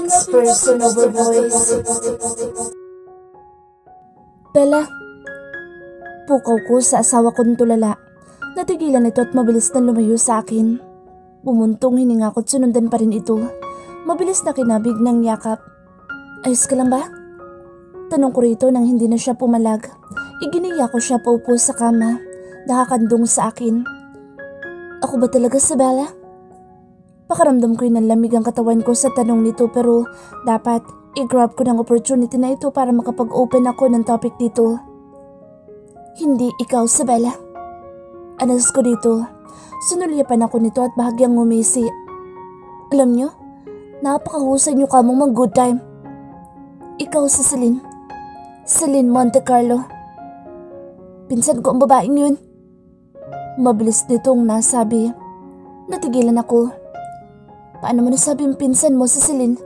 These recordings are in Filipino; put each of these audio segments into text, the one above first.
Bella's personal voice. Bella, pukaw ko sa asawa kong tulala. Natigilan ito at mabilis na lumayo sa akin. Bumuntong hininga ko't sunundan pa rin ito. Mabilis na kinabig ng yakap. Ayos ka lang ba? Tanong ko rito nang hindi na siya pumalag. Iginiya ko siya paupo sa kama. Nakakandong sa akin. Ako ba talaga si Bella? Pakaramdam ko'y nanlamig ang katawan ko sa tanong nito pero dapat i-grab ko ng opportunity na ito para makapag-open ako ng topic dito. Hindi ikaw si Bella. Anas ko dito. Sinulyapan ako nito at bahagyang ngumisi. Alam nyo, napakahusay nyo kamong mag-good time. Ikaw si Celine. Celine Monte Carlo. Pinsan ko ang babaeng yun. Mabilis nitong nasabi. Natigilan ako. Paano mo nasabing pinsan mo si Celine?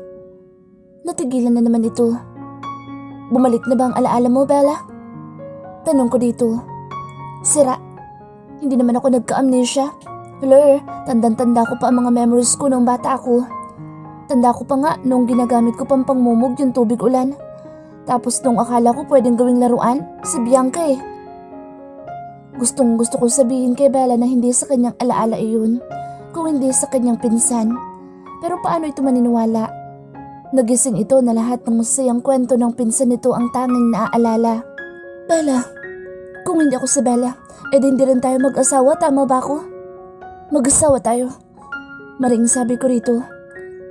Natigilan na naman ito. Bumalik na ba ang alaala mo, Bella? Tanong ko dito. Sira. Hindi naman ako nagka-amnesia. Hello, tandang-tanda ko pa ang mga memories ko nung bata ako. Tanda ko pa nga nung ginagamit ko pang pangmumog yung tubig ulan. Tapos nung akala ko pwedeng gawing laruan, si Bianca eh. Gustong gusto ko sabihin kay Bella na hindi sa kanyang alaala iyon, kung hindi sa kanyang pinsan. Pero paano ito maniniwala? Nagising ito na lahat ng masayang kwento ng pinsan nito ang tanging naaalala. Bella, kung hindi ako si Bella, hindi rin tayo mag-asawa, tama ba ako? Mag-asawa tayo. Maring sabi ko rito.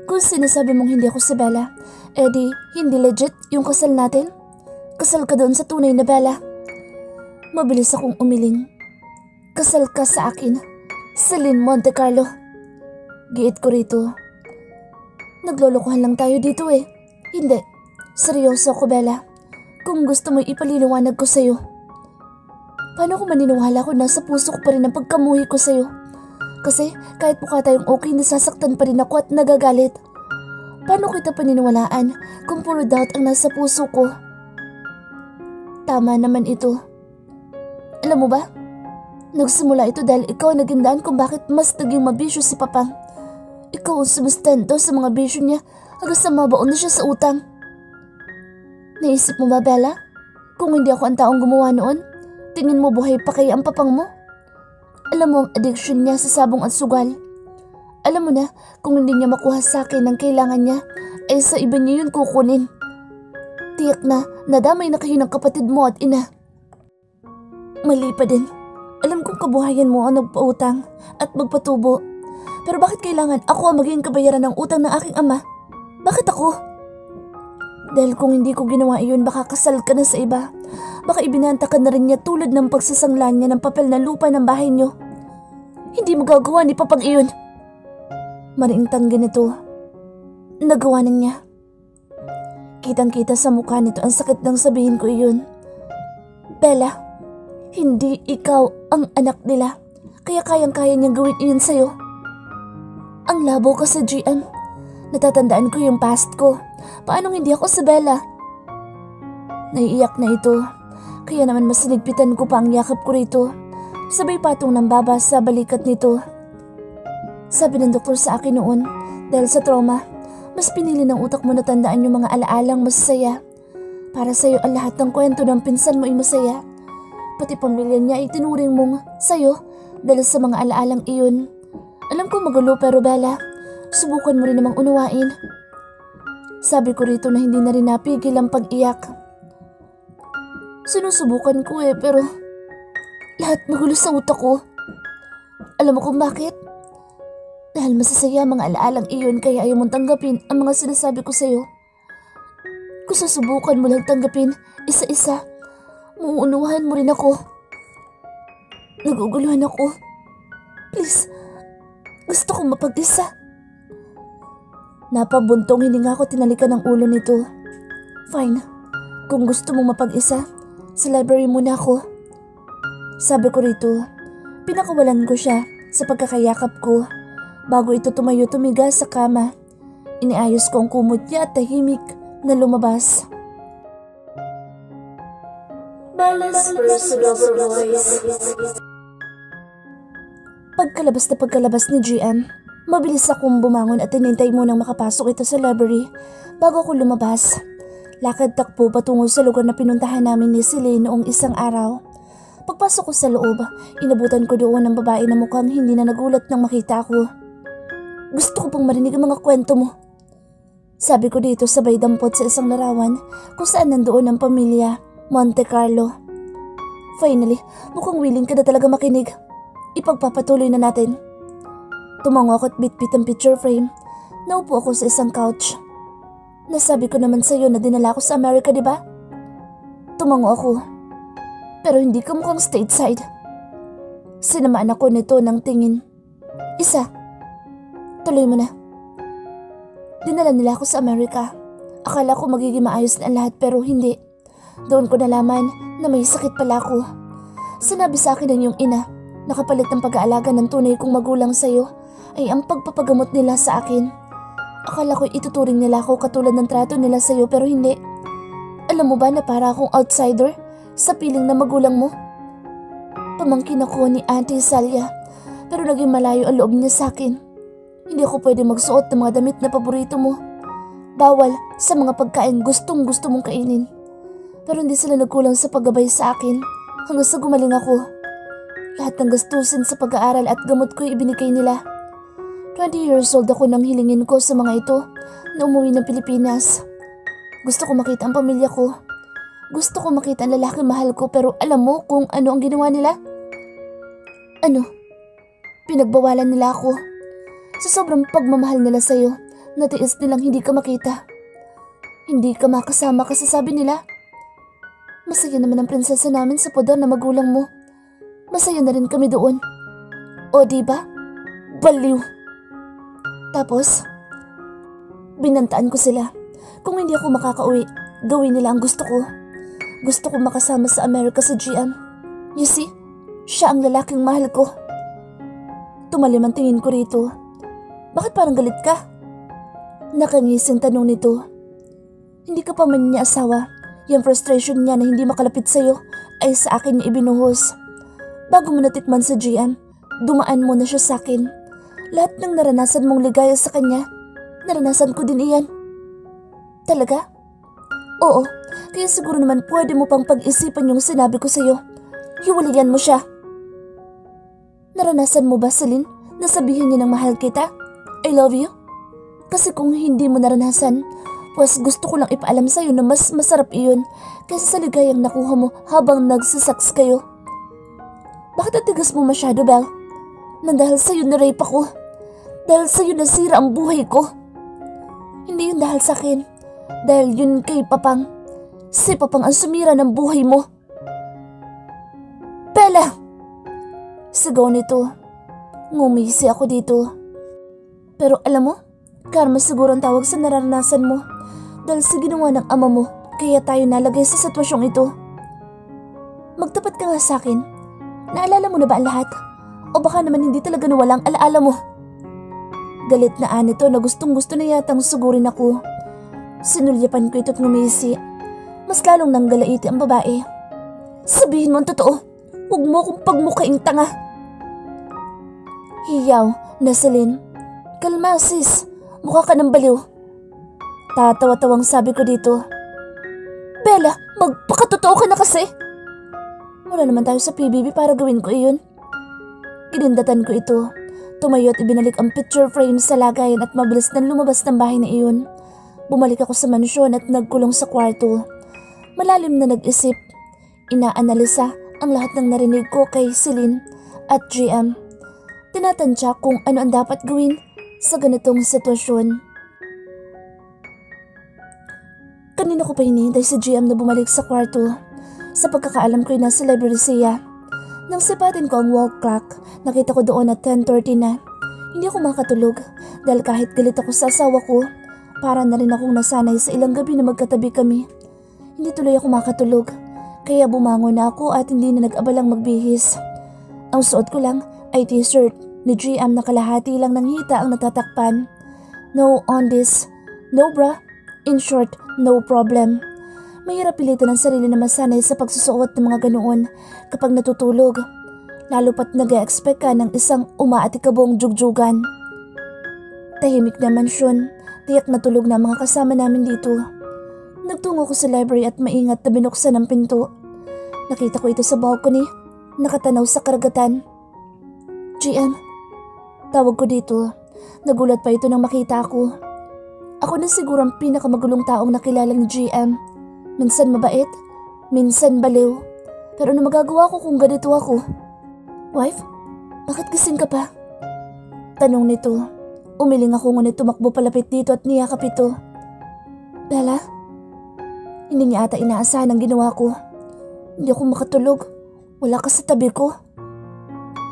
Kung sinasabi mong hindi ako si Bella, hindi legit yung kasal natin? Kasal ka doon sa tunay na Bella. Mabilis akong umiling. Kasal ka sa akin, Celine Monte Carlo. Giit ko rito. Naglolokohan lang tayo dito eh. Hindi, seryoso ako Bella. Kung gusto mo ipaliliwanag ko sa'yo. Paano ko maniniwala kung nasa puso ko pa rin ang pagkamuhi ko sa'yo? Kasi kahit mukha tayong okay, nasasaktan pa rin ako at nagagalit. Paano kita paniniwalaan kung puro doubt ang nasa puso ko? Tama naman ito. Alam mo ba? Nagsimula ito dahil ikaw ang naging daan kung bakit mas naging mabisyo si Papang. Ikaw ang sumustento sa mga bisyo niya hanggang sa mabaon na siya sa utang. Naisip mo ba, Bella? Kung hindi ako ang taong gumawa noon, tingin mo buhay pa kaya ang papang mo? Alam mo ang addiction niya sa sabong at sugal. Alam mo na kung hindi niya makuha sa akin ang kailangan niya, sa iba niya yun kukunin. Tiyak na nadamay na kayo ng kapatid mo at ina. Mali pa din. Alam kong kabuhayan mo ang nagpautang at magpatubo. Pero bakit kailangan ako ang maging kabayaran ng utang ng aking ama? Bakit ako? Dahil kung hindi ko ginawa iyon, baka kasal ka na sa iba. Baka ibinanta ka na rin niya tulad ng pagsasanglan niya ng papel na lupa ng bahay niyo. Hindi magagawa ni Papang iyon. Mariintang ganito. Nagawa na niya. Kitang-kita sa mukha nito ang sakit ng sabihin ko iyon. Bella, hindi ikaw ang anak nila. Kaya kayang-kaya niyang gawin iyon sa'yo. Ang labo ka sa GM. Natatandaan ko yung past ko. Paanong hindi ako si Bella? Naiiyak na ito. Kaya naman mas sinigpitan ko pa ang yakap ko rito. Sabay patong ng baba sa balikat nito. Sabi ng doktor sa akin noon, dahil sa trauma, mas pinili ng utak mo na tandaan yung mga alaalang masasaya. Para sa'yo ang lahat ng kwento ng pinsan mo ay masaya. Pati pamilya niya ay tinuring mong sa'yo dahil sa mga alaalang iyon. Alam ko magulo pero Bella, subukan mo rin namang unawain. Sabi ko rito na hindi na rin napigil ang pag-iyak. Sinusubukan ko pero lahat magulo sa utak ko. Alam mo kung bakit? Dahil masasaya mga alaalang iyon kaya ayaw mong tanggapin ang mga sinasabi ko sa'yo. Kung susubukan mo lang tanggapin isa-isa, mauunawahan mo rin ako. Naguguluhan ako. Please, gusto kong mapag-isa. Napabuntong hininga ko, tinalikan ng ulo nito. Fine, kung gusto mong mapag-isa, sa library muna ako. Sabi ko rito, pinakawalan ko siya sa pagkakayakap ko. Bago ito tumayo-tumiga sa kama, iniayos ko ang kumot niya at tahimik na lumabas. Bella's personal voice. Pagkalabas na pagkalabas ni GM, Mabilis akong bumangon at tinintay munang makapasok ito sa library bago ako lumabas. Lakad takbo patungo sa lugar na pinuntahan namin ni Celine noong isang araw. Pagpasok ko sa loob, inabutan ko doon ng babae na mukhang hindi na nagulat nang makita ako. Gusto ko pang marinig ang mga kwento mo. Sabi ko dito sabay dampot sa isang larawan kung saan nandoon ang pamilya Monte Carlo. Finally, mukhang willing ka na talaga makinig. Ipagpapatuloy na natin. Tumango ako at bitbit ang picture frame. Naupo ako sa isang couch. Nasabi ko naman sa'yo na dinala ko sa Amerika, di ba? Tumango ako. Pero hindi ka mukhang stateside. Sinamaan ako nito ng tingin. Isa. Tuloy mo na. Dinala nila ako sa Amerika. Akala ko magiging maayos na lahat pero hindi. Doon ko nalaman na may sakit pala ako. Sinabi sa akin ng iyong ina, nakapalit ng pag-aalaga ng tunay kong magulang sa'yo ay ang pagpapagamot nila sa akin. Akala ko ituturing nila ako katulad ng trato nila sa'yo pero hindi. Alam mo ba na para akong outsider sa piling na magulang mo? Pamangkin ako ni Auntie Salia pero naging malayo ang loob niya sa akin. Hindi ako pwede magsuot ng mga damit na paborito mo. Bawal sa mga pagkain gustong gusto mong kainin. Pero hindi sila nagkulang sa paggabay sa akin hanggang sa gumaling ako. Lahat ng gastusin sa pag-aaral at gamot ko ibinigay nila. 20 years old ako nang hilingin ko sa mga ito na umuwi ng Pilipinas. Gusto ko makita ang pamilya ko. Gusto ko makita ang lalaki mahal ko pero alam mo kung ano ang ginawa nila? Ano? Pinagbawalan nila ako. Sa sobrang pagmamahal nila sa'yo, natiis nilang hindi ka makita. Hindi ka makasama kasi sabi nila. Masaya naman ang prinsesa namin sa poder na magulang mo. Masaya na rin kami doon. O diba? Baliw. Tapos, binantaan ko sila. Kung hindi ako makakauwi, gawin nila ang gusto ko. Gusto ko makasama sa Amerika sa GM. You see, siya ang lalaking mahal ko. Tumalim ang tingin ko rito. Bakit parang galit ka? Nakangising tanong nito. Hindi ka pa man niya asawa. Yung frustration niya na hindi makalapit sa'yo ay sa akin niya ibinuhos. Bago mo natikman sa GM, dumaan mo na siya sa akin. Lahat ng naranasan mong ligaya sa kanya, naranasan ko din iyan. Talaga? Oo, kaya siguro naman pwede mo pang pag-isipan yung sinabi ko sa'yo. Hiwalayan mo siya. Naranasan mo ba, Celine, na sabihin niya ng mahal kita? I love you? Kasi kung hindi mo naranasan, pues gusto ko lang ipaalam sa'yo na mas masarap iyon kaysa sa ligayang nakuha mo habang nagsasaks kayo. Bakit ang tigas mo masyado, Belle? Nang dahil sa'yo na-rape ako. Dahil sa'yo nasira ang buhay ko. Hindi yun dahil sa'kin. Dahil yun kay Papang. Si Papang ang sumira ng buhay mo. Bella! Sigaw nito. Ngumisi ako dito. Pero alam mo, karma siguro ang tawag sa nararanasan mo. Dahil sa ginawa ng ama mo, kaya tayo nalagay sa sitwasyong ito. Magtapat ka nga sa akin. Naalala mo na ba ang lahat? O baka naman hindi talaga nawalang alaala mo? Galit na anito na gustong gusto na yatang sugurin ako. Sinulyapan ko ito't ngumisi. Mas lalong nanggalaiti ang babae. Sabihin mo ang totoo. Huwag mo akong pagmukaing tanga. Hiyaw na Celine. Kalma sis. Mukha ka ng baliw. Tatawa-tawang sabi ko dito. Bella, magpakatotoo ka na kasi. Wala naman tayo sa PBB para gawin ko iyon. Ginindatan ko ito. Tumayo at ibinalik ang picture frame sa lagayan at mabilis nang lumabas ng bahay na iyon. Bumalik ako sa mansyon at nagkulong sa kwarto. Malalim na nag-isip. Inaanalisa ang lahat ng narinig ko kay Celine at GM. Tinatansya kung ano ang dapat gawin sa ganitong sitwasyon. Kanina ko pa hinihintay si GM na bumalik sa kwarto. Sa pagkakaalam ko'y nasa library siya. Nang sipatin ko ang wall clock, nakita ko doon at 10:30 na. Hindi ako makatulog dahil kahit galit ako sa asawa ko, para na rin akong nasanay sa ilang gabi na magkatabi kami. Hindi tuloy ako makatulog, kaya bumangon na ako at hindi na nag-abalang magbihis. Ang suot ko lang ay t-shirt ni GM na kalahati lang ng hita ang natatakpan. No undies, no bra, in short, no problem. Mahirap pilitin ang sarili na masanay sa pagsusuot ng mga ganoon kapag natutulog. Lalo pat nag-e-expect ka ng isang umaatikabong jugjugan. Tahimik na mansyon, tiyak natulog na mga kasama namin dito. Nagtungo ko sa library at maingat na binuksan ang pinto. Nakita ko ito sa balcony, nakatanaw sa karagatan. GM, tawag ko dito. Nagulat pa ito nang makita ako. Ako na siguro ang pinakamagulong taong nakilala ni GM. Minsan mabait, minsan baliw. Pero ano magagawa ko kung ganito ako? Wife, bakit gising ka pa? Tanong nito. Umiling ako ngunit tumakbo palapit dito at niyakap ito. Bella? Hindi niya ata inaasahan ang ginawa ko. Hindi ako makatulog. Wala ka sa tabi ko.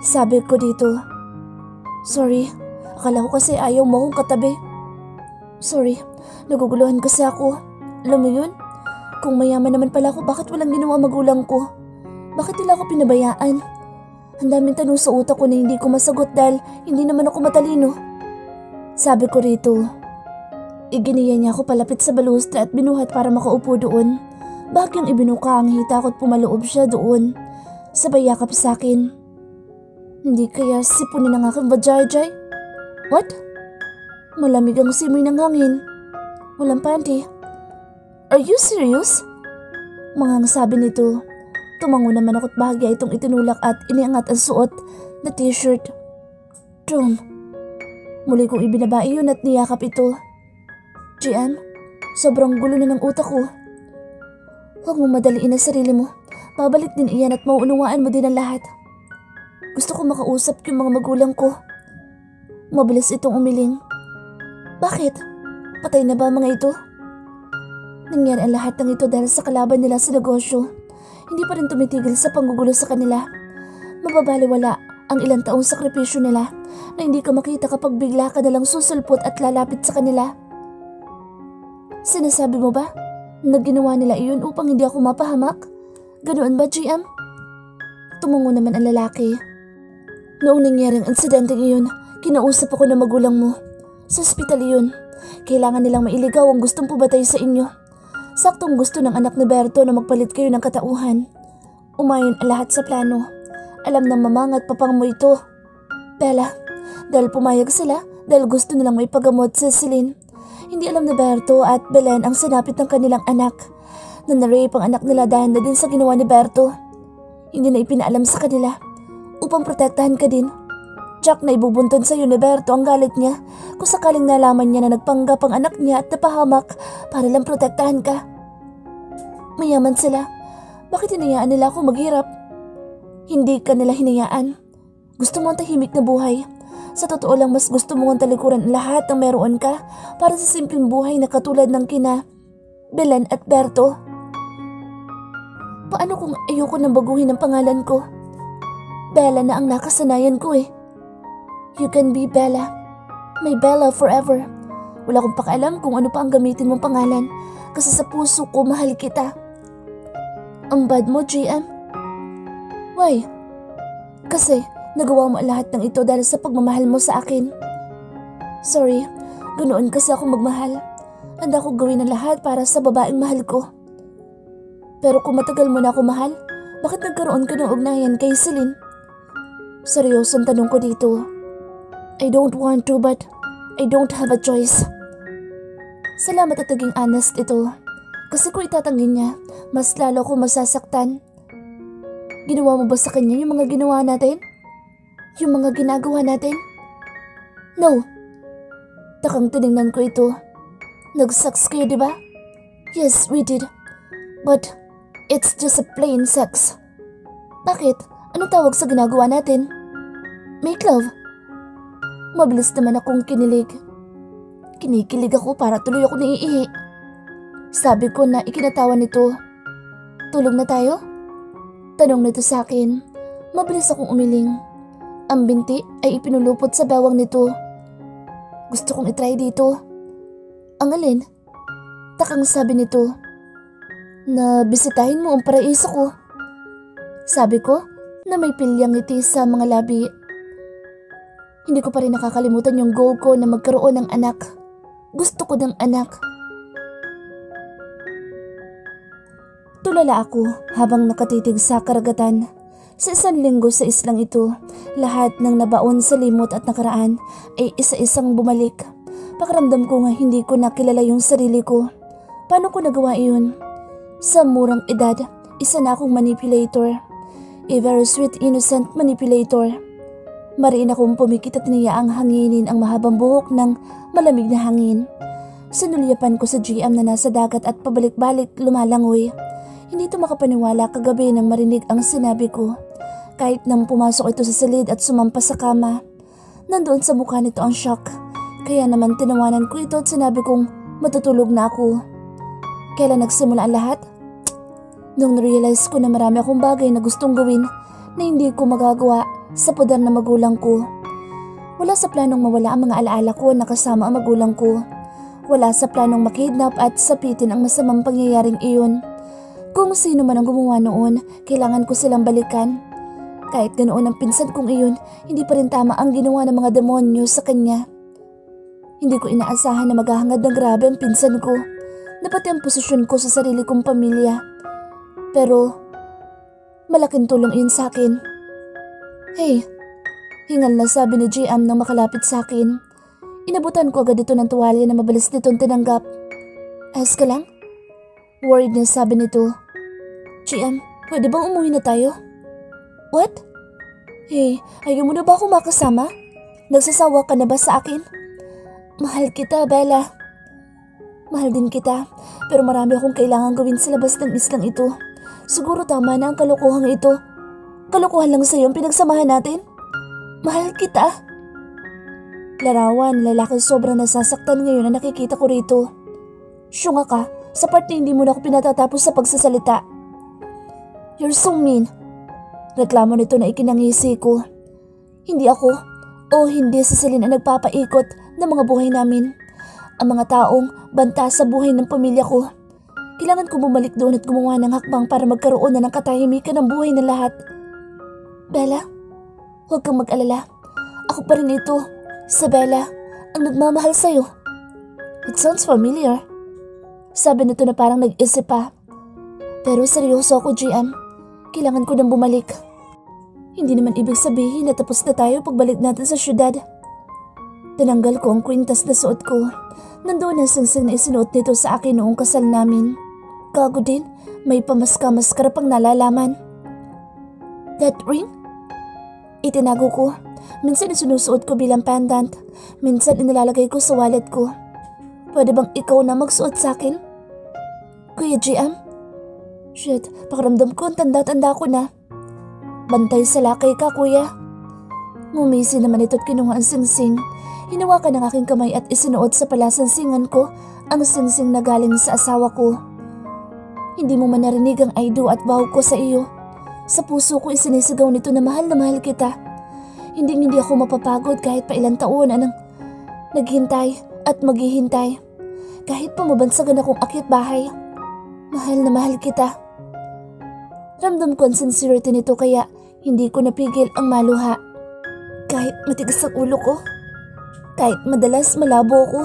Sabi ko dito. Sorry, akala ko kasi ayaw mo akong katabi. Sorry, naguguluhan kasi ako. Alam mo yun? Kung mayaman naman pala ako, bakit walang ginawa magulang ko? Bakit nila ako pinabayaan? Ang daming tanong sa utak ko na hindi ko masagot dahil hindi naman ako matalino. Sabi ko rito. Iginiya niya ako palapit sa balustrade at binuhat para makaupo doon. Bagyang ibinuka ang hita ko at pumaloob siya doon. Sabay yakap sa akin. Hindi kaya sipunin ang aking vajayjay? What? Malamig ang simoy ng hangin. Walang panty. Are you serious? Mangang sabi nito. Tumango naman ako't bahagya itong itinulak at iniangat ang suot na t-shirt. Tom. Muli kong ibinabae yun at niyakap ito. GM, sobrang gulo na ng utak ko. Huwag mong madaliin ang sarili mo. Babalik din iyan at mauunawaan mo din ang lahat. Gusto ko makausap yung mga magulang ko. Mabilis itong umiling. Bakit? Patay na ba mga ito? Nangyari ang lahat ng ito dahil sa kalaban nila sa negosyo. Hindi pa rin tumitigil sa panggugulo sa kanila. Mababaliwala ang ilang taong sakripisyo nila na hindi ka makita kapag bigla ka nalang susulpot at lalapit sa kanila. Sinasabi mo ba na ginawa nila iyon upang hindi ako mapahamak? Ganoon ba, GM? Tumungo naman ang lalaki. Noong nangyaring insidenteng iyon, kinausap ako ng magulang mo. Sa ospital iyon, kailangan nilang mailigaw ang gustong pubatay sa inyo. Saktong gusto ng anak ni Berto na magpalit kayo ng katauhan. Umayon ang lahat sa plano. Alam ng mamang at papang mo ito. Bella, dahil pumayag sila dahil gusto nilang may pagamot sa Celine. Hindi alam ni Berto at Belen ang sinapit ng kanilang anak na na-rape ang anak nila dahil na din sa ginawa ni Berto. Hindi na ipinaalam sa kanila upang protektahan ka din. Jack na ibubuntun sa iyo ni Berto ang galit niya kung sakaling nalaman niya na nagpanggap ang anak niya at napahamak para lang protektahan ka. Mayaman sila. Bakit hinayaan nila ako maghirap? Hindi ka nila hinayaan. Gusto mo ang tahimik na buhay. Sa totoo lang mas gusto mong talikuran ang lahat ng meron ka para sa simpleng buhay na katulad ng kina Belen at Berto. Paano kung ayoko nang baguhin ang pangalan ko? Bella na ang nakasanayan ko eh. You can be Bella. May Bella forever. Wala akong pakialam kung ano pa ang gamitin mong pangalan kasi sa puso ko mahal kita. Ang bad mo, GM. Why? Kasi nagawa mo lahat ng ito dahil sa pagmamahal mo sa akin. Sorry, ganoon kasi ako magmahal. Handa ko gawin ang lahat para sa babaeng mahal ko. Pero kung matagal mo na ako mahal, bakit nagkaroon ka ng ugnayan kay Celine? Seryosong tanong ko dito. I don't want to but I don't have a choice. Salamat at naging honest ito. Kasi kung itatanggi niya, mas lalo ko masasaktan. Ginawa mo ba sa kanya yung mga ginawa natin? Yung mga ginagawa natin? No. Takang tinignan ko ito. Nag-sex kayo, di ba? Yes, we did. But it's just a plain sex. Bakit? Ano tawag sa ginagawa natin? Make love. Mabilis naman akong kinilig. Kinikilig ako para tuloy ako naiihi. Sabi ko na ikinatawan nito. Tulog na tayo? Tanong nito sa akin. Mabilis akong umiling. Ang binti ay ipinulupot sa bawang nito. Gusto kong itry dito. Ang alin? Takang sabi nito. Na bisitahin mo ang paraiso ko. Sabi ko na may pilyang ngiti sa mga labi. Hindi ko pa rin nakakalimutan yung goal ko na magkaroon ng anak. Gusto ko ng anak. Tulala ako habang nakatitig sa karagatan. Sa isang linggo sa islang ito, lahat ng nabaon sa limot at nakaraan ay isa-isang bumalik. Pakiramdam ko nga hindi ko nakilala yung sarili ko. Paano ko nagawa iyon? Sa murang edad, isa na akong manipulator. A very sweet innocent manipulator. Mariin akong pumikit at niyaang hanginin ang mahabang buhok ng malamig na hangin. Sinulyapan ko sa GM na nasa dagat at pabalik-balik lumalangoy. Hindi ito makapaniwala kagabi nang marinig ang sinabi ko. Kahit nang pumasok ito sa silid at sumampa sa kama. Nandoon sa mukha nito ang shock. Kaya naman tinawanan ko ito at sinabi kong matutulog na ako. Kailan nagsimula ang lahat? Nung narealize ko na marami akong bagay na gustong gawin na hindi ko magagawa sa poder na magulang ko. Wala sa planong mawala ang mga alaala ko na kasama ang magulang ko. Wala sa planong makidnap at sapitin ang masamang pangyayaring iyon. Kung sino man ang gumawa noon, kailangan ko silang balikan. Kahit ganoon ang pinsan kong iyon, hindi pa rin tama ang ginawa ng mga demonyo sa kanya. Hindi ko inaasahan na maghahangad na grabe ang pinsan ko, na pati ang posisyon ko sa sarili kong pamilya. Pero, malaking tulong iyon sa akin. Hey, hingal na sabi ni GM nang makalapit sa akin. Inabutan ko agad ito ng tuwalya na mabilis nitong tinanggap. Ayos ka lang? Worried na sabi nito. GM, pwede bang umuwi na tayo? What? Hey, ayaw mo na ba akong makasama? Nagsasawa ka na ba sa akin? Mahal kita, Bella. Mahal din kita, pero marami akong kailangan gawin sa labas ng islang ito. Siguro tama na ang kalokohan ito. Kalokohan lang sa'yo ang pinagsamahan natin? Mahal kita. Larawan, lalaking sobrang nasasaktan ngayon na nakikita ko rito. Syunga ka, sa part na hindi mo na ako pinatatapos sa pagsasalita. You're so mean. Reklamo nito na ikinangisi ko. Hindi ako o hindi si Celine ang nagpapaikot ng mga buhay namin. Ang mga taong banta sa buhay ng pamilya ko. Kailangan ko bumalik doon at gumawa ng hakbang para magkaroon na ng katahimikan ng buhay ng lahat. Bella, huwag kang mag-alala. Ako pa rin ito, si Bella, ang nagmamahal sa'yo. It sounds familiar. Sabi nito na parang nag-isip pa. Pero seryoso ako, GM. Kailangan ko nang bumalik. Hindi naman ibig sabihin na tapos na tayo pagbalik natin sa syudad. Tinanggal ko ang kwintas na suot ko. Nandoon ang singsing na isinuot nito sa akin noong kasal namin. Gago din, may pamaska-maskara pang nalalaman. That ring? Itinago ko. Minsan isinusuot ko bilang pendant. Minsan inilalagay ko sa wallet ko. Pwede bang ikaw na magsuot sa akin? Kuya GM? Shit, pakiramdam ko ang tanda-tanda ko na. Bantay sa lakay ka, kuya. Ngumisi naman ito't kinuha ang singsing. Hinawakan ng aking kamay at isinuot sa palasansingan ko ang singsing na galing sa asawa ko. Hindi mo man narinig ang I do at vow ko sa iyo. Sa puso ko isinisigaw nito na mahal kita. Hindi ako mapapagod kahit pa ilang taon anang naghintay at maghihintay. Kahit pa mabansagan akong akyat bahay. Mahal na mahal kita. Ramdam ko ang sincerity nito kaya hindi ko napigil ang maluha. Kahit matigas ang ulo ko. Kahit madalas malabo ko,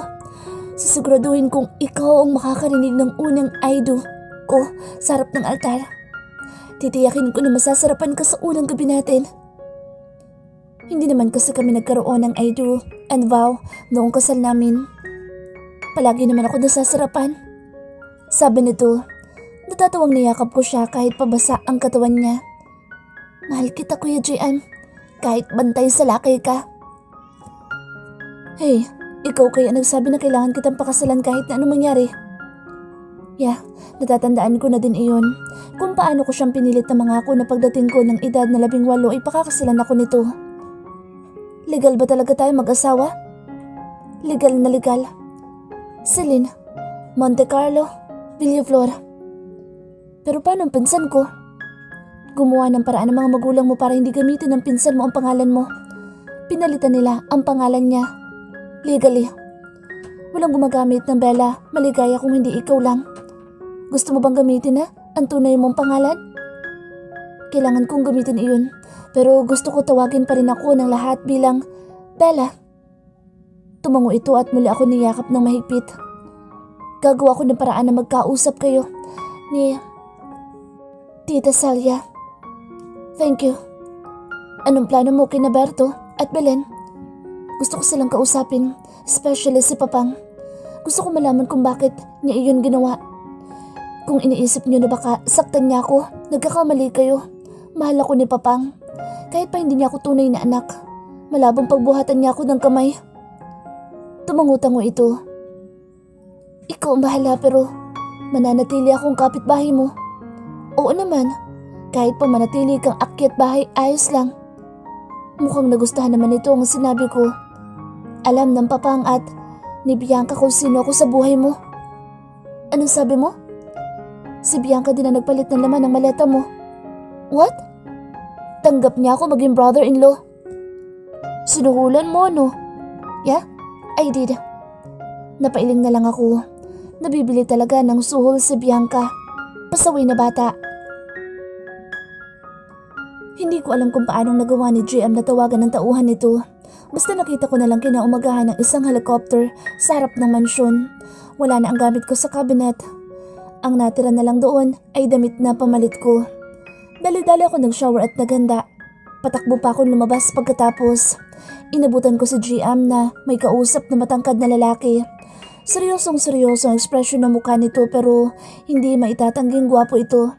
sisiguraduhin kong ikaw ang makakarinig ng unang I do ko sa harap ng altar. Titiyakin ko na masasarapan ka sa unang gabi natin. Hindi naman kasi kami nagkaroon ng I do and vow noong kasal namin. Palagi naman ako nasasarapan. Sabi nito, natatawang niyakap ko siya kahit pabasa ang katawan niya. Mahal kita, Kuya JM, kahit bantay sa lakay ka. Hey, ikaw kaya nagsabi na kailangan kitang pakasalan kahit na anong mangyari? Yeah, natatandaan ko na din iyon. Kung paano ko siyang pinilit na mangako na pagdating ko ng edad na 18 ay pakakasalan ako nito. Legal ba talaga tayo mag-asawa? Legal na legal. Celine, Monte Carlo, Villaflor. Pero paano ang pinsan ko? Gumawa ng paraan ng mga magulang mo para hindi gamitin ng pinsan mo ang pangalan mo. Pinalitan nila ang pangalan niya. Legally. Walang gumagamit ng Bella, maligaya kung hindi ikaw lang. Gusto mo bang gamitin na ang tunay mong pangalan? Kailangan kong gamitin iyon, pero gusto ko tawagin pa rin ako ng lahat bilang Bella. Tumango ito at muli ako niyakap ng mahigpit. Gagawa ko ng paraan na magkausap kayo ni Tita Celia. Thank you. Anong plano mo kina Berto at Belen? Gusto ko silang kausapin, especially si Papang. Gusto ko malaman kung bakit niya iyon ginawa. Kung iniisip niyo na baka saktan niya ako, nagkakamali kayo. Mahal ako ni Papang. Kahit pa hindi niya ako tunay na anak, malabong pagbuhatan niya ako ng kamay. Tumangutango ito. Ikaw ang bahala pero mananatili akong kapitbahay mo. Oo naman, kahit pa manatili kang akyat bahay, ayos lang. Mukhang nagustuhan naman ito ang sinabi ko. Alam ng Papang at ni Bianca kung sino ako sa buhay mo. Anong sabi mo? Si Bianca din ang nagpalit ng laman ng maleta mo. What? Tanggap niya ako maging brother-in-law. Sinuhulan mo, no? Yeah, I did. Napailing na lang ako. Nabibili talaga ng suhol si Bianca. Pasaway na bata. Hindi ko alam kung paanong nagawa ni GM na tawagan ng tauhan nito. Basta nakita ko na lang kinaumagahan ng isang helicopter sa harap ng mansyon. Wala na ang gamit ko sa cabinet. Ang natira na lang doon ay damit na pamalit ko. Dali-dali ako nag-shower at naghanda. Patakbo pa akong lumabas pagkatapos. Inabutan ko si GM na may kausap na matangkad na lalaki. Seryosong-seryoso ang ekspresyon ng mukha nito pero hindi maitatangging gwapo ito.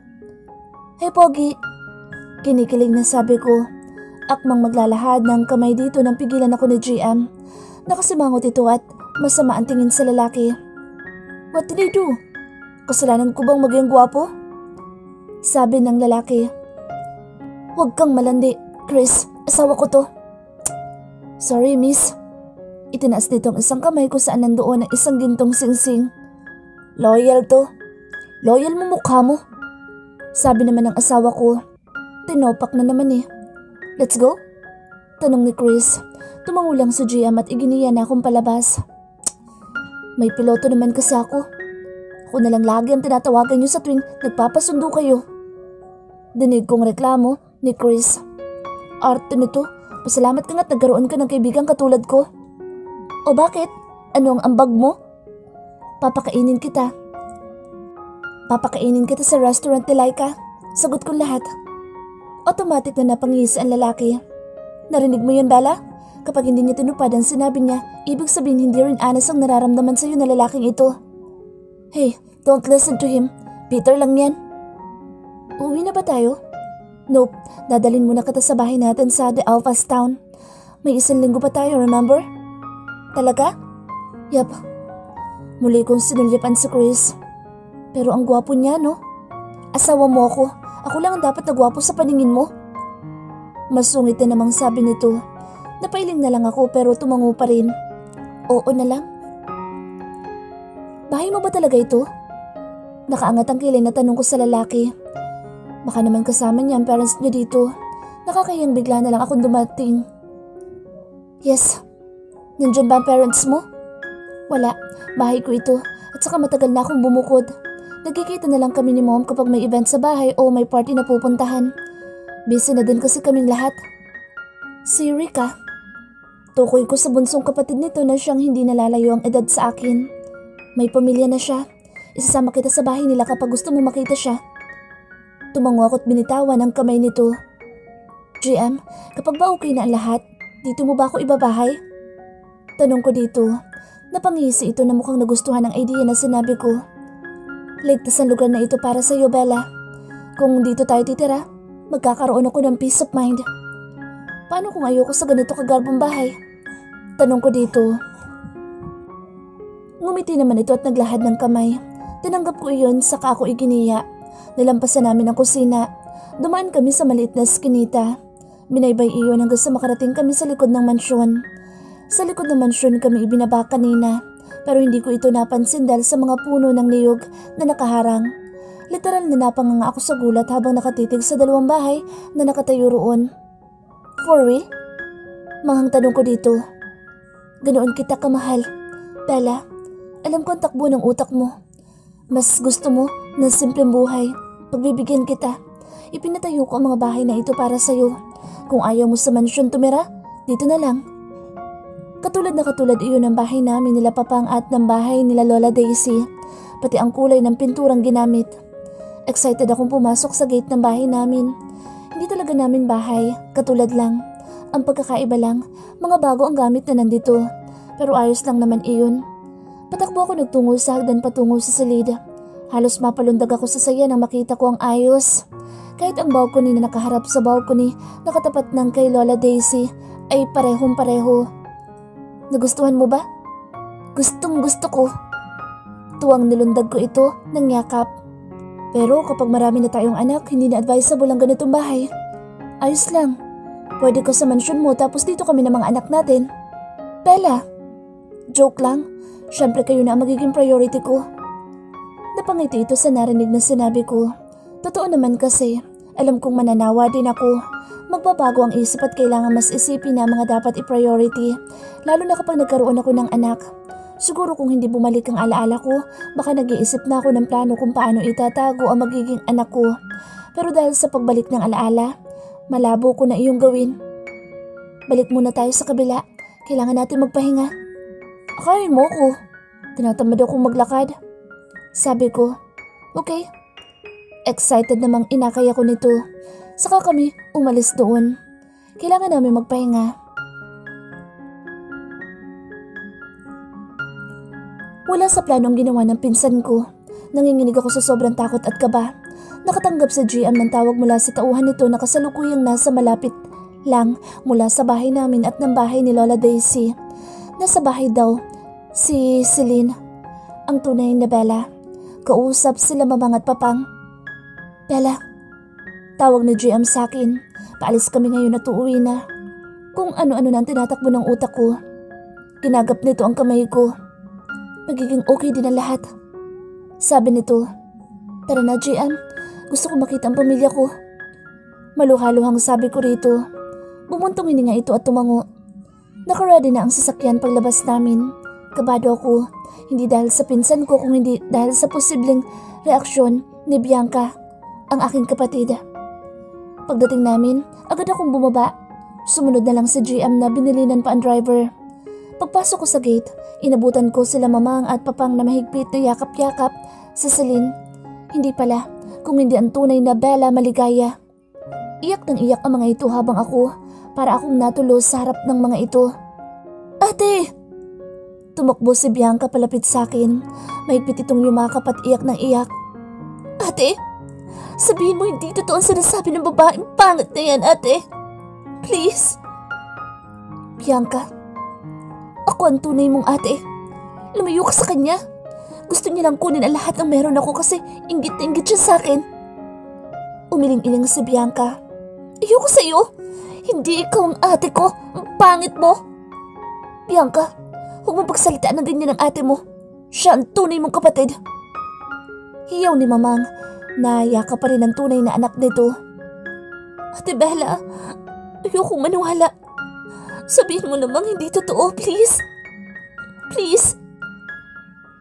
Hey Pogi! Kinikilig na sabi ko. Akmang maglalahad ng kamay dito nang pigilan ako ni GM. Nakasimangot ito at masama ang tingin sa lalaki. What did I do? Kasalanan ko bang maging gwapo? Sabi ng lalaki. Huwag kang malandi, Chris. Asawa ko to. Sorry, miss. Itinaas nito ang isang kamay ko saan nandoon ang isang gintong singsing. Loyal to. Loyal mo mukha mo. Sabi naman ng asawa ko. Tinopak na naman eh. Let's go? Tanong ni Chris. Tumango lang si GM at iginiya na akong palabas. May piloto naman kasi ako. Ako na lang lagi ang tinatawagan niyo sa tuwing nagpapasundo kayo. Dinig kong reklamo ni Chris. Arte nito, pasalamat ka nga't nagkaroon ka ng kaibigang katulad ko. O bakit? Ano ang ambag mo? Papakainin kita. Papakainin kita sa restaurant ni Laika. Sagot kong lahat. Automatic na napangisi ang lalaki. Narinig mo yun, Bella? Kapag hindi niya tinupad ang sinabi niya, ibig sabihin hindi rin honest ang nararamdaman sa'yo na lalaking ito. Hey, don't listen to him. Peter lang yan. Uwi na ba tayo? Nope, dadalhin muna kita sa bahay natin sa The Alphas Town. May 1 linggo pa tayo, remember? Talaga? Yap. Muli kong sinulyapan si Chris. Pero ang gwapo niya, no? Asawa mo ako. Ako lang ang dapat na gwapo sa paningin mo. Masungit na namang sabi nito. Napailing na lang ako pero tumango pa rin. Oo na lang. Bahay mo ba talaga ito? Nakaangat ang kilay na tanong ko sa lalaki. Baka naman kasama niya ang parents niya dito. Nakakayang bigla na lang akong dumating. Yes. Nandiyan ba ang parents mo? Wala. Bahay ko ito. At saka matagal na akong bumukod. Nagkikita na lang kami ni Mom kapag may event sa bahay o may party na pupuntahan. Busy na din kasi kaming lahat. Si Rika. Tukoy ko sa bunsong kapatid nito na siyang hindi nalalayo ang edad sa akin. May pamilya na siya. Isasama kita sa bahay nila kapag gusto mo makita siya. Tumango ako't binitawan ang kamay nito. GM, kapag ba okay na ang lahat, dito mo ba ako ibabahay? Tanong ko dito. Napangisi ito na mukhang nagustuhan ang idea na sinabi ko. Ligtas ang lugar na ito para sa iyo, Bella. Kung dito tayo titira, magkakaroon ako ng peace of mind. Paano kung ayoko sa ganito kagarbong bahay? Tanong ko dito. Ngumiti naman ito at naglahad ng kamay. Tinanggap ko iyon saka ako iginiya. Nalampasan namin ang kusina. Dumaan kami sa maliit na eskinita. Binaybay iyon hanggang sa makarating kami sa likod ng mansyon. Sa likod ng mansyon kami ibinaba kanina. Pero hindi ko ito napansin dahil sa mga puno ng niyog na nakaharang. Literal na napanganga ako sa gulat habang nakatitig sa 2 bahay na nakatayo roon. For real? Manghang tanong ko dito. Ganoon kita kamahal. Bella, alam ko ang takbo ng utak mo. Mas gusto mo ng simpleng buhay. Pagbibigyan kita. Ipinatayo ko ang mga bahay na ito para sa'yo. Kung ayaw mo sa mansyon tumira, dito na lang. Katulad na katulad iyon ng bahay namin nila Papang at ng bahay nila Lola Daisy. Pati ang kulay ng pinturang ginamit. Excited akong pumasok sa gate ng bahay namin. Hindi talaga namin bahay, katulad lang. Ang pagkakaiba lang, mga bago ang gamit na nandito. Pero ayos lang naman iyon. Patakbo ako nagtungo sa hagdan patungo sa silid. Halos mapalundag ako sa saya nang makita ko ang ayos. Kahit ang balcony na nakaharap sa balcony nakatapat ng kay Lola Daisy ay parehong pareho. Nagustuhan mo ba? Gustong gusto ko. Tuwang nilundag ko ito ng yakap. Pero kapag marami na tayong anak, hindi na advisable ang ganitong bahay. Ayos lang. Pwede ka sa mansyon mo tapos dito kami ng mga anak natin. Bella. Joke lang. Siyempre kayo na ang magiging priority ko. Napangiti ito sa narinig na sinabi ko. Totoo naman kasi, alam kong mananawa din ako. Magbabago ang isip at kailangan mas isipin na mga dapat i-priority, lalo na kapag nagkaroon ako ng anak. Siguro kung hindi bumalik ang alaala ko, baka nag-iisip na ako ng plano kung paano itatago ang magiging anak ko. Pero dahil sa pagbalik ng alaala, malabo ko na iyong gawin. Balik muna tayo sa kabila. Kailangan natin magpahinga. Akayin mo ko. Tinatamad akong maglakad. Sabi ko, okay. Excited namang inakay ako nito. Saka kami umalis doon. Kailangan namin magpahinga. Wala sa planong ginawa ng pinsan ko. Nanginginig ako sa sobrang takot at kaba. Nakatanggap sa GM ng tawag mula sa tauhan nito na kasalukuyang nasa malapit lang mula sa bahay namin at ng bahay ni Lola Daisy. Nasa bahay daw si Celine, ang tunay na Bella. Kausap sila mamang at papang. Bella, tawag ni GM sa akin. Paalis kami ngayon at uuwi na. Kung ano-ano na ang tinatakbo ng utak ko. Ginagap nito ang kamay ko. Magiging okay din ang lahat. Sabi nito, tara na GM, gusto ko makita ang pamilya ko. Maluhaluhang sabi ko rito. Bumuntong hininga ito at tumango. Nakaready na ang sasakyan paglabas namin. Kabado ako, hindi dahil sa pinsan ko kung hindi dahil sa posibleng reaksyon ni Bianca, ang aking kapatid. Pagdating namin, agad akong bumaba. Sumunod na lang sa GM na binilinan pa ang driver. Pagpasok ko sa gate, inabutan ko sila mamang at papang na mahigpit na yakap-yakap sa Celine. Hindi pala, kung hindi ang tunay na Bella maligaya. Iyak ng iyak ang mga ito habang ako, para akong natulo sa harap ng mga ito. Ate! Tumakbo si Bianca palapit sa akin. Mahigpit itong yumakap at iyak ng iyak. Ate! Sabihin mo hindi totoo ang sinasabi ng babaeng pangit na yan, ate. Please. Bianca, ako ang tunay mong ate. Lumayo ka sa kanya. Gusto niya lang kunin ang lahat ng meron ako kasi inggit na inggit siya sa akin. Umiling-iling si Bianca. Ayoko sa iyo. Hindi ikaw ang ate ko. Ang pangit mo. Bianca, huwag mo pagsalitaan ng ganyan ng ate mo. Siya ang tunay mong kapatid. Hiyaw ni mamang na yaka pa rin ang tunay na anak nito. Ate Bella, ayokong maniwala. Sabihin mo namang hindi totoo, please. Please.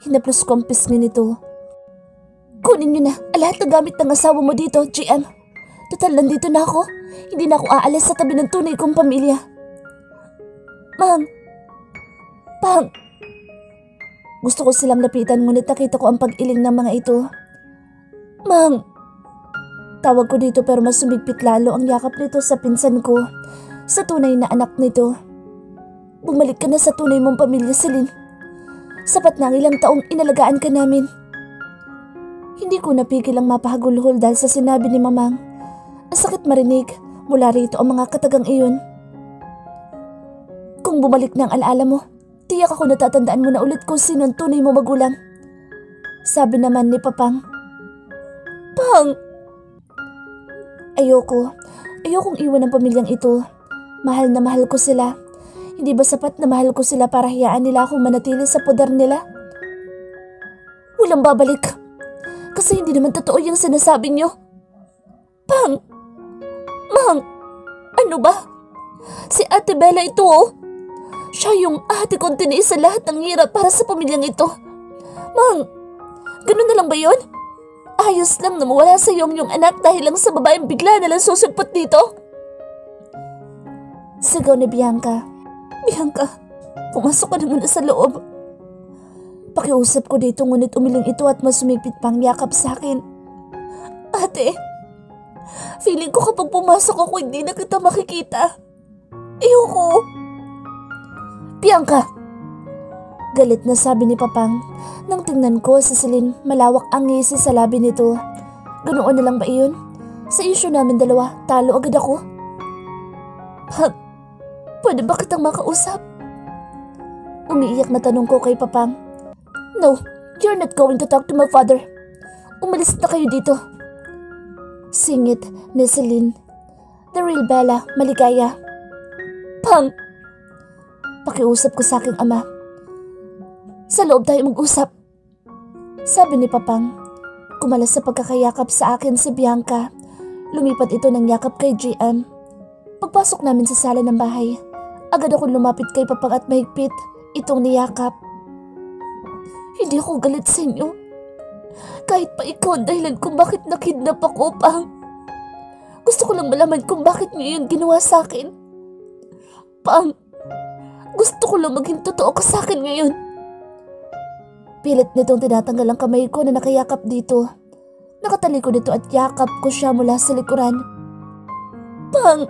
Hinaplos ko ang pisngi nito. Kunin niyo na ang lahat ng gamit ng asawa mo dito, GM. Total, nandito na ako. Hindi na ako aalis sa tabi ng tunay kong pamilya. Mang. Pang. Gusto ko silang lapitan ngunit nakita ko ang pag-iling ng mga ito. Mang. Tawag ko dito pero mas sumigpit lalo ang yakap nito sa pinsan ko. Sa tunay na anak nito. Bumalik ka na sa tunay mong pamilya, Celine. Sapat na ang ilang taong inalagaan ka namin. Hindi ko napigil ang mapahagulhol dahil sa sinabi ni mamang. Ang sakit marinig mula rito ang mga katagang iyon. Kung bumalik na ang alaala mo, tiyak ako natatandaan mo na ulit kung sino ang tunay mo magulang. Sabi naman ni Papang. Pang! Ayokong iwan ang pamilyang ito. Mahal na mahal ko sila. Hindi ba sapat na mahal ko sila para hayaan nila akong manatili sa poder nila? Walang babalik. Kasi hindi naman totoo yung sinasabi niyo. Pang! Mang! Ano ba? Si Ate Bella ito oh. Siya yung ate kong tiniis sa lahat ng hirap para sa pamilyang ito. Mang! Ganun na lang ba yun? Ayos lang na mawala sa iyong anak dahil lang sa babaeng bigla na lang susugpot dito. Sigaw ni Bianca. Bianca, pumasok ka na muna sa loob. Pakiusap ko dito ngunit umiling ito at masumigpit pang yakap sa akin. Ate, feeling ko kapag pumasok ako hindi na kita makikita. Ayoko! Bianca! Galit na sabi ni Papang. Nang tingnan ko si Celine, malawak ang ngisi sa labi nito. Ganoon na lang ba iyon? Sa isyu namin dalawa, talo agad ako. Pag, pwede ba kitang makausap? Umiiyak na tanong ko kay Papang. No, you're not going to talk to my father. Umalis na kayo dito. Singit ni Celine. The real Bella, maligaya. Pang! Pakiusap ko sa aking ama. Sa loob tayo mag-usap. Sabi ni Papang. Kumalas sa pagkakayakap sa akin si Bianca. Lumipat ito ng yakap kay GM. Pagpasok namin sa sala ng bahay, agad akong lumapit kay Papang at mahigpit itong niyakap. Hindi ako galit sa inyo. Kahit pa ikaw ang dahilan kung bakit nakidnap ako, Pang. Gusto ko lang malaman kung bakit niyo yun ginawa sa akin. Pang, gusto ko lang maging totoo ka sa akin ngayon. Pilit nitong tinatanggal ang kamay ko na nakayakap dito. Nakatalikod ito at yakap ko siya mula sa likuran. Pang,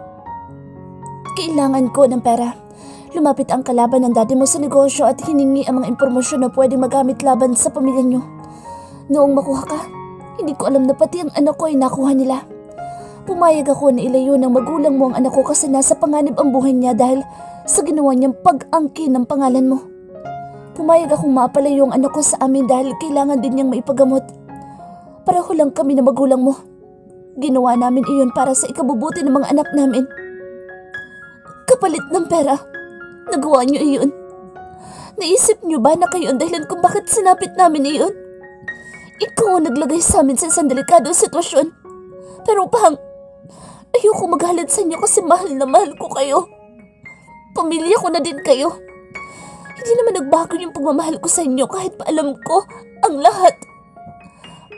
kailangan ko ng pera. Lumapit ang kalaban ng daddy mo sa negosyo at hiningi ang mga impormasyon na pwede magamit laban sa pamilya niyo. Noong makuha ka, hindi ko alam na pati ang anak ko ay nakuha nila. Pumayag ako na ilayo ng magulang mo ang anak ko kasi nasa panganib ang buhay niya dahil sa ginawa niyang pag-angkin ng pangalan mo. Pumayag akong maapalayo ang anak ko sa amin dahil kailangan din niyang maipagamot. Pareho lang kami na magulang mo. Ginawa namin iyon para sa ikabubuti ng mga anak namin. Kapalit ng pera, nagawa niyo iyon. Naisip niyo ba na kayo ang dahilan kung bakit sinapit namin iyon? Ikaw ang naglagay sa amin sa isang delikadong sitwasyon. Pero Pang, ayoko magalit sa inyo kasi mahal na mahal ko kayo. Pamilya ko na din kayo. Hindi naman nagbago yung pagmamahal ko sa inyo kahit pa alam ko ang lahat.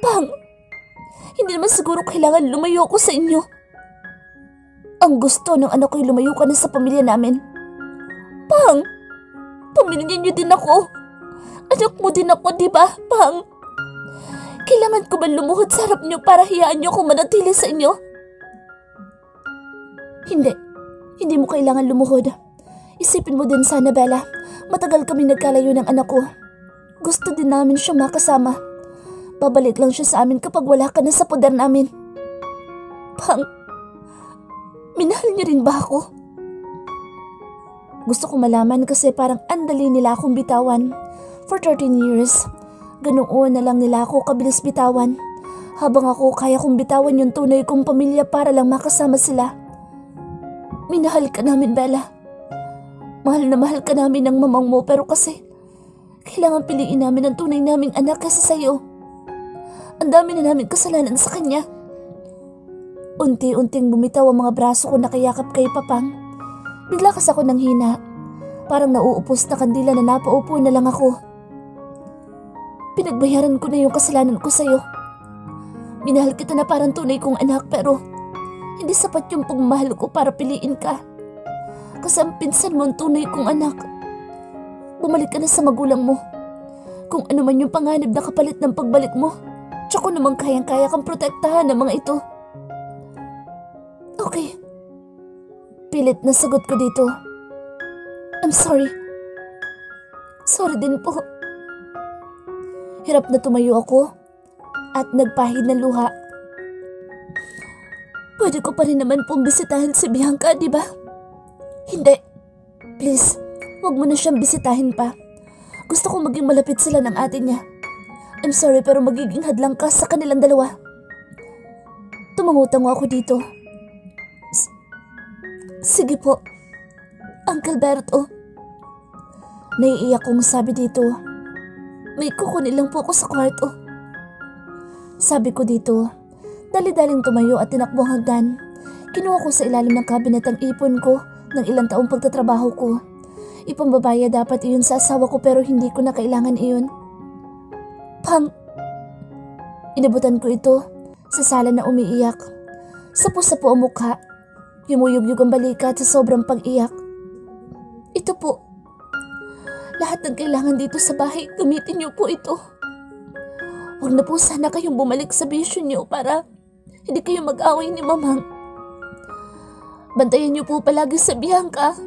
Pang, hindi naman siguro kailangan lumayo ko sa inyo. Ang gusto ng anak ko'y lumayo ka na sa pamilya namin. Pang, pamilya niyo din ako. Anak mo din ako, di ba, Pang? Kailangan ko ba lumuhod sa harap niyo para hiyaan niyo kung manatili sa inyo? Hindi mo kailangan lumuhod. Isipin mo din sana, Bella. Matagal kami nagkalayo ng anak ko. Gusto din namin siya makasama. Babalik lang siya sa amin kapag wala ka na sa poder namin. Pang, minahal niyo rin ba ako? Gusto ko malaman kasi parang andali nila akong bitawan. For 13 years, ganoon na lang nila ako kabilis bitawan. Habang ako kaya kong bitawan yung tunay kong pamilya para lang makasama sila. Minahal ka namin, Bella. Mahal na mahal ka namin ng mamang mo pero kasi kailangan piliin namin ang tunay naming anak kasi sa'yo. Ang dami na namin kasalanan sa kanya. Unti-unting bumitaw ang mga braso ko na kayakap kay Papang. Bigla kasi ako nang hina. Parang nauupos na kandila na napaupo na lang ako. Pinagbayaran ko na yung kasalanan ko sa'yo. Minahal kita na parang tunay kong anak pero hindi sapat yung pagmamahal ko para piliin ka. Kasi ang pinsan mo ang tunay kong anak. Bumalik ka na sa magulang mo. Kung ano man yung panganib na kapalit ng pagbalik mo, tsaka naman kayang-kaya kang protektahan ng mga ito. Okay. Pilit na sagot ko dito. I'm sorry. Sorry din po. Hirap na tumayo ako at nagpahid ng luha. Pwede ko pa rin naman pong bisitahin si Bianca, di ba? Hindi. Please, huwag mo na siyang bisitahin pa. Gusto ko maging malapit sila ng ate niya. I'm sorry pero magiging hadlang ka sa kanilang dalawa. Tumangutango ako dito. Sige po, Uncle Berto. Naiiyak kong sabi dito. May kukunin lang po ako sa kwarto. Sabi ko dito. Dali-daling tumayo at tinakbo ang hagdan. Kinuha ko sa ilalim ng kabinet ang ipon ko ng ilang taong pagtatrabaho ko. Ipambabaya dapat iyon sa asawa ko pero hindi ko na kailangan iyon. Pang! Inabutan ko ito sa sala na umiiyak. Sapo-sapo ang mukha. Yumuyugyug ang balikat sa sobrang pag-iyak. Ito po. Lahat ng kailangan dito sa bahay, gamitin niyo po ito. Huwag na po sana kayong bumalik sa bisyo niyo para hindi kayo mag-away ni Mamang. Bantayan niyo po palagi si Bianca.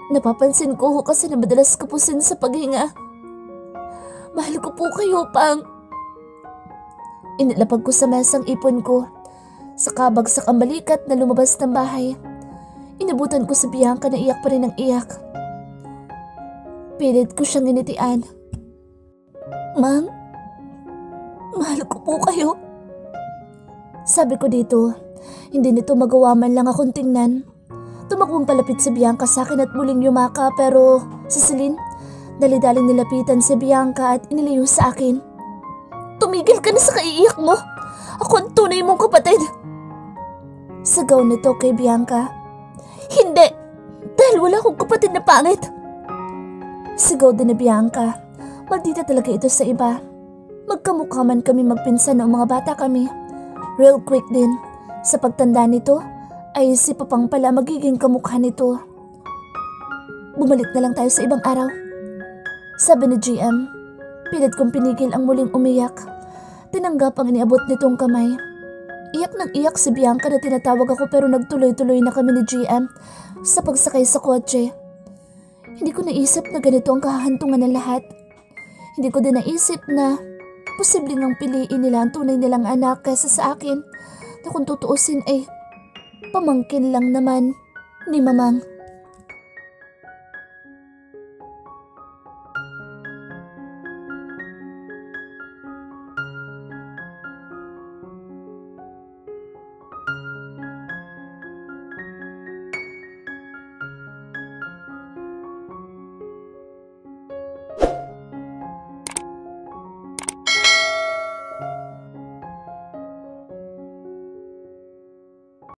Napapansin ko kasi na madalas kapusin sa paghinga. Mahal ko po kayo, Pang. Inilapag ko sa mesang ipon ko. Sa kabagsak ang balikat na lumabas ng bahay. Inabutan ko si Bianca na iyak pa rin ng iyak. Pilit ko siyang initian. Mang, mahal ko po kayo. Sabi ko dito, hindi nito magawa man lang akong tingnan. Tumakbong palapit si Bianca sa akin at muling yumaka pero si Celine, dali-daling nilapitan si Bianca at inilayo sa akin. Tumigil ka na sa kaiiyak mo. Ako ang tunay mong kapatid. Sagaw nito kay Bianca. Hindi! Dahil wala akong kapatid na pangit! Sigaw din ni Bianca. Maldita talaga ito sa iba. Magkamukha man kami magpinsan noong mga bata kami. Real quick din. Sa pagtanda nito, ay si Papang pala magiging kamukha nito. Bumalik na lang tayo sa ibang araw. Sabi ni GM. Pilit kong pinigil ang muling umiyak. Tinanggap ang iniabot nitong kamay. Iyak ng iyak si Bianca na tinatawag ako pero nagtuloy-tuloy na kami ni GM sa pagsakay sa kotse. Hindi ko naisip na ganito ang kahahantungan ng lahat. Hindi ko din naisip na posibleng ang piliin nila ang tunay nilang anak kaysa sa akin na kung tutuusin ay pamangkin lang naman ni Mamang.